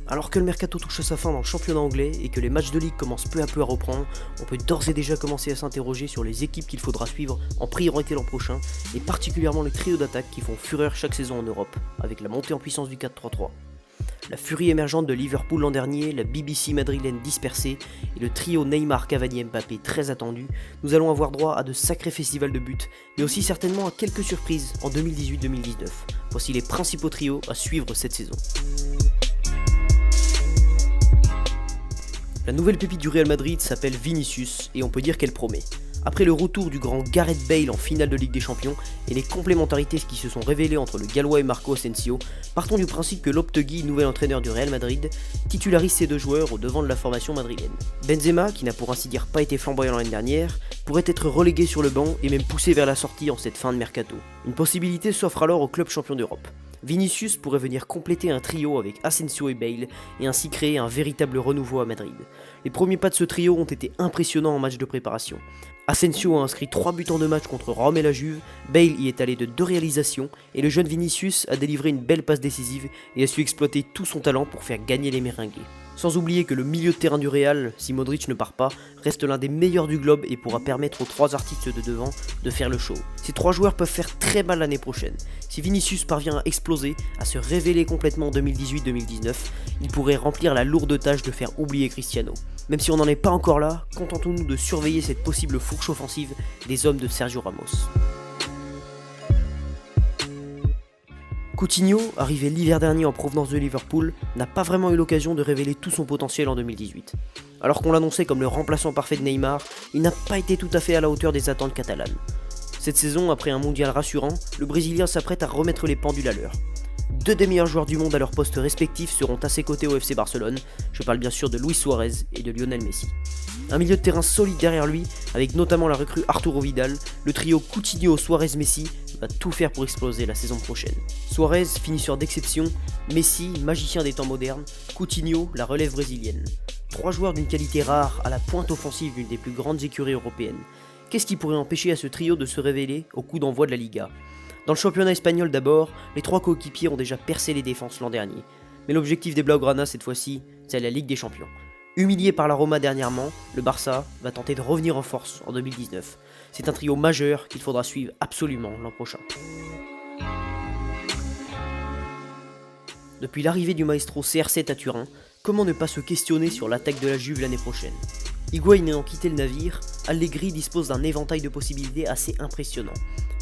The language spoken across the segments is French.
Alors que le mercato touche à sa fin dans le championnat anglais et que les matchs de ligue commencent peu à peu à reprendre, on peut d'ores et déjà commencer à s'interroger sur les équipes qu'il faudra suivre en priorité l'an prochain, et particulièrement les trios d'attaque qui font fureur chaque saison en Europe, avec la montée en puissance du 4-3-3. La furie émergente de Liverpool l'an dernier, la BBC madrilène dispersée et le trio Neymar, Cavani, Mbappé très attendu, nous allons avoir droit à de sacrés festivals de buts, mais aussi certainement à quelques surprises en 2018-2019. Voici les principaux trios à suivre cette saison. La nouvelle pépite du Real Madrid s'appelle Vinicius et on peut dire qu'elle promet. Après le retour du grand Gareth Bale en finale de Ligue des Champions et les complémentarités qui se sont révélées entre le Gallois et Marco Asensio, partons du principe que Lopetegui, nouvel entraîneur du Real Madrid, titularise ces deux joueurs au devant de la formation madrilène. Benzema, qui n'a pour ainsi dire pas été flamboyant l'année dernière, pourrait être relégué sur le banc et même poussé vers la sortie en cette fin de mercato. Une possibilité s'offre alors au club champion d'Europe. Vinicius pourrait venir compléter un trio avec Asensio et Bale et ainsi créer un véritable renouveau à Madrid. Les premiers pas de ce trio ont été impressionnants en match de préparation. Asensio a inscrit 3 buts en 2 matchs contre Rome et la Juve, Bale y est allé de 2 réalisations et le jeune Vinicius a délivré une belle passe décisive et a su exploiter tout son talent pour faire gagner les Merengues. Sans oublier que le milieu de terrain du Real, si Modric ne part pas, reste l'un des meilleurs du globe et pourra permettre aux 3 artistes de devant de faire le show. Ces 3 joueurs peuvent faire très mal l'année prochaine. Si Vinicius parvient à exploser, à se révéler complètement en 2018-2019, il pourrait remplir la lourde tâche de faire oublier Cristiano. Même si on n'en est pas encore là, contentons-nous de surveiller cette possible fourche offensive des hommes de Sergio Ramos. Coutinho, arrivé l'hiver dernier en provenance de Liverpool, n'a pas vraiment eu l'occasion de révéler tout son potentiel en 2018. Alors qu'on l'annonçait comme le remplaçant parfait de Neymar, il n'a pas été tout à fait à la hauteur des attentes catalanes. Cette saison, après un mondial rassurant, le Brésilien s'apprête à remettre les pendules à l'heure. 2 des meilleurs joueurs du monde à leurs postes respectifs seront à ses côtés au FC Barcelone, je parle bien sûr de Luis Suarez et de Lionel Messi. Un milieu de terrain solide derrière lui, avec notamment la recrue Arturo Vidal, le trio Coutinho-Suarez-Messi va tout faire pour exploser la saison prochaine. Suarez, finisseur d'exception, Messi, magicien des temps modernes, Coutinho, la relève brésilienne. 3 joueurs d'une qualité rare à la pointe offensive d'une des plus grandes écuries européennes. Qu'est-ce qui pourrait empêcher à ce trio de se révéler au coup d'envoi de la Liga ? Dans le championnat espagnol d'abord, les 3 coéquipiers ont déjà percé les défenses l'an dernier. Mais l'objectif des Blaugrana cette fois-ci, c'est la Ligue des Champions. Humilié par la Roma dernièrement, le Barça va tenter de revenir en force en 2019. C'est un trio majeur qu'il faudra suivre absolument l'an prochain. Depuis l'arrivée du maestro CR7 à Turin, comment ne pas se questionner sur l'attaque de la Juve l'année prochaine ? Higuaín ayant quitté le navire, Allegri dispose d'un éventail de possibilités assez impressionnant.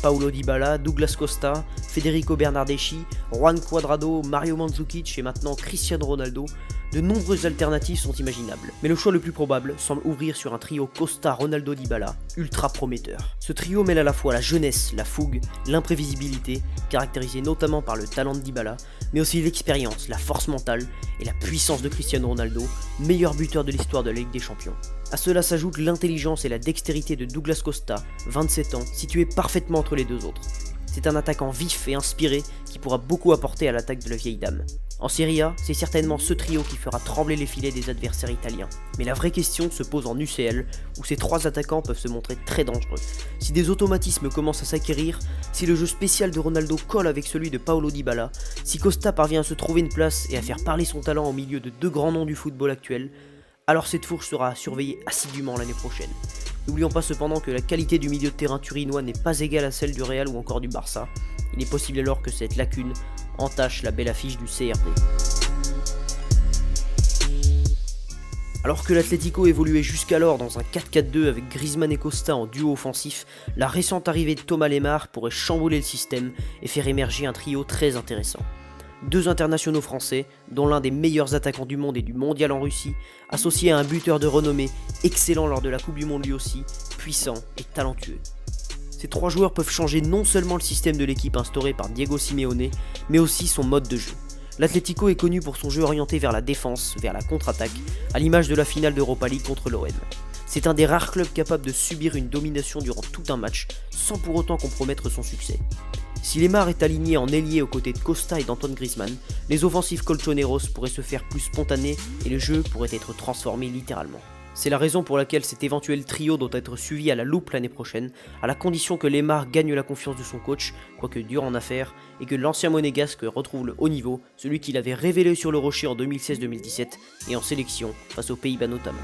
Paulo Dybala, Douglas Costa, Federico Bernardeschi, Juan Cuadrado, Mario Mandzukic et maintenant Cristiano Ronaldo, de nombreuses alternatives sont imaginables. Mais le choix le plus probable semble ouvrir sur un trio Costa-Ronaldo-Dybala, ultra prometteur. Ce trio mêle à la fois la jeunesse, la fougue, l'imprévisibilité, caractérisée notamment par le talent de Dybala, mais aussi l'expérience, la force mentale et la puissance de Cristiano Ronaldo, meilleur buteur de l'histoire de la Ligue des Champions. À cela s'ajoute l'intelligence et la dextérité de Douglas Costa, 27 ans, situé parfaitement entre les deux autres. C'est un attaquant vif et inspiré qui pourra beaucoup apporter à l'attaque de la vieille dame. En Serie A, c'est certainement ce trio qui fera trembler les filets des adversaires italiens. Mais la vraie question se pose en UCL, où ces 3 attaquants peuvent se montrer très dangereux. Si des automatismes commencent à s'acquérir, si le jeu spécial de Ronaldo colle avec celui de Paulo Dybala, si Costa parvient à se trouver une place et à faire parler son talent au milieu de 2 grands noms du football actuel, alors cette fourche sera à surveiller assidûment l'année prochaine. N'oublions pas cependant que la qualité du milieu de terrain turinois n'est pas égale à celle du Real ou encore du Barça. Il est possible alors que cette lacune entache la belle affiche du CRD. Alors que l'Atlético évoluait jusqu'alors dans un 4-4-2 avec Griezmann et Costa en duo offensif, la récente arrivée de Thomas Lemar pourrait chambouler le système et faire émerger un trio très intéressant. 2 internationaux français, dont l'un des meilleurs attaquants du monde et du mondial en Russie, associés à un buteur de renommée, excellent lors de la Coupe du Monde lui aussi, puissant et talentueux. Ces 3 joueurs peuvent changer non seulement le système de l'équipe instauré par Diego Simeone, mais aussi son mode de jeu. L'Atlético est connu pour son jeu orienté vers la défense, vers la contre-attaque, à l'image de la finale d'Europa League contre l'OM. C'est un des rares clubs capables de subir une domination durant tout un match, sans pour autant compromettre son succès. Si Lemar est aligné en ailier aux côtés de Costa et d'Antoine Griezmann, les offensives colchoneros pourraient se faire plus spontanées et le jeu pourrait être transformé littéralement. C'est la raison pour laquelle cet éventuel trio doit être suivi à la loupe l'année prochaine, à la condition que Lemar gagne la confiance de son coach, quoique dur en affaires, et que l'ancien monégasque retrouve le haut niveau, celui qu'il avait révélé sur le rocher en 2016-2017 et en sélection face aux Pays-Bas notamment.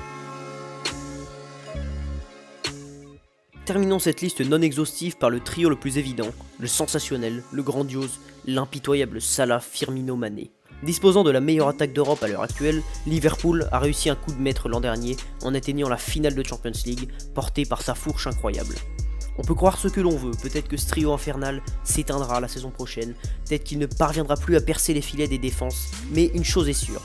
Terminons cette liste non exhaustive par le trio le plus évident, le sensationnel, le grandiose, l'impitoyable Salah Firmino Mané. Disposant de la meilleure attaque d'Europe à l'heure actuelle, Liverpool a réussi un coup de maître l'an dernier en atteignant la finale de Champions League, portée par sa fourche incroyable. On peut croire ce que l'on veut, peut-être que ce trio infernal s'éteindra la saison prochaine, peut-être qu'il ne parviendra plus à percer les filets des défenses, mais une chose est sûre,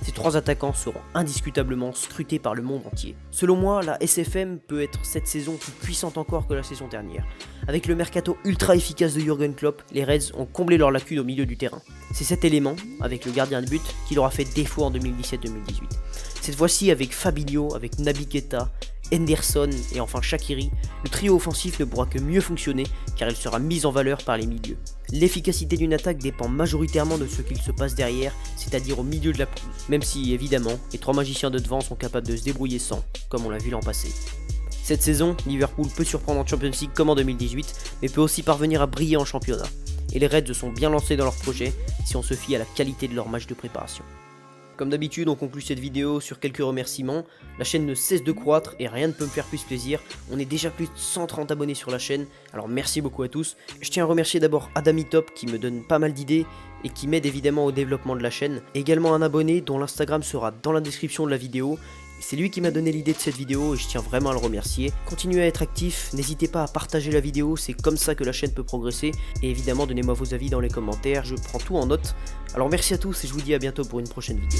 ces trois attaquants seront indiscutablement scrutés par le monde entier. Selon moi, la SFM peut être cette saison plus puissante encore que la saison dernière. Avec le mercato ultra efficace de Jürgen Klopp, les Reds ont comblé leurs lacunes au milieu du terrain. C'est cet élément, avec le gardien de but, qui leur a fait défaut en 2017-2018. Cette fois-ci, avec Fabinho, avec Naby Keita, Henderson et enfin Shaqiri, le trio offensif ne pourra que mieux fonctionner car il sera mis en valeur par les milieux. L'efficacité d'une attaque dépend majoritairement de ce qu'il se passe derrière, c'est-à-dire au milieu de la pelouse, même si évidemment les trois magiciens de devant sont capables de se débrouiller sans, comme on l'a vu l'an passé. Cette saison, Liverpool peut surprendre en Champions League comme en 2018, mais peut aussi parvenir à briller en championnat. Et les Reds se sont bien lancés dans leur projet si on se fie à la qualité de leur match de préparation. Comme d'habitude, on conclut cette vidéo sur quelques remerciements. La chaîne ne cesse de croître et rien ne peut me faire plus plaisir. On est déjà plus de 130 abonnés sur la chaîne, alors merci beaucoup à tous. Je tiens à remercier d'abord Adamitop qui me donne pas mal d'idées et qui m'aide évidemment au développement de la chaîne. Également un abonné dont l'Instagram sera dans la description de la vidéo. C'est lui qui m'a donné l'idée de cette vidéo et je tiens vraiment à le remercier. Continuez à être actifs, n'hésitez pas à partager la vidéo, c'est comme ça que la chaîne peut progresser. Et évidemment, donnez-moi vos avis dans les commentaires, je prends tout en note. Alors merci à tous et je vous dis à bientôt pour une prochaine vidéo.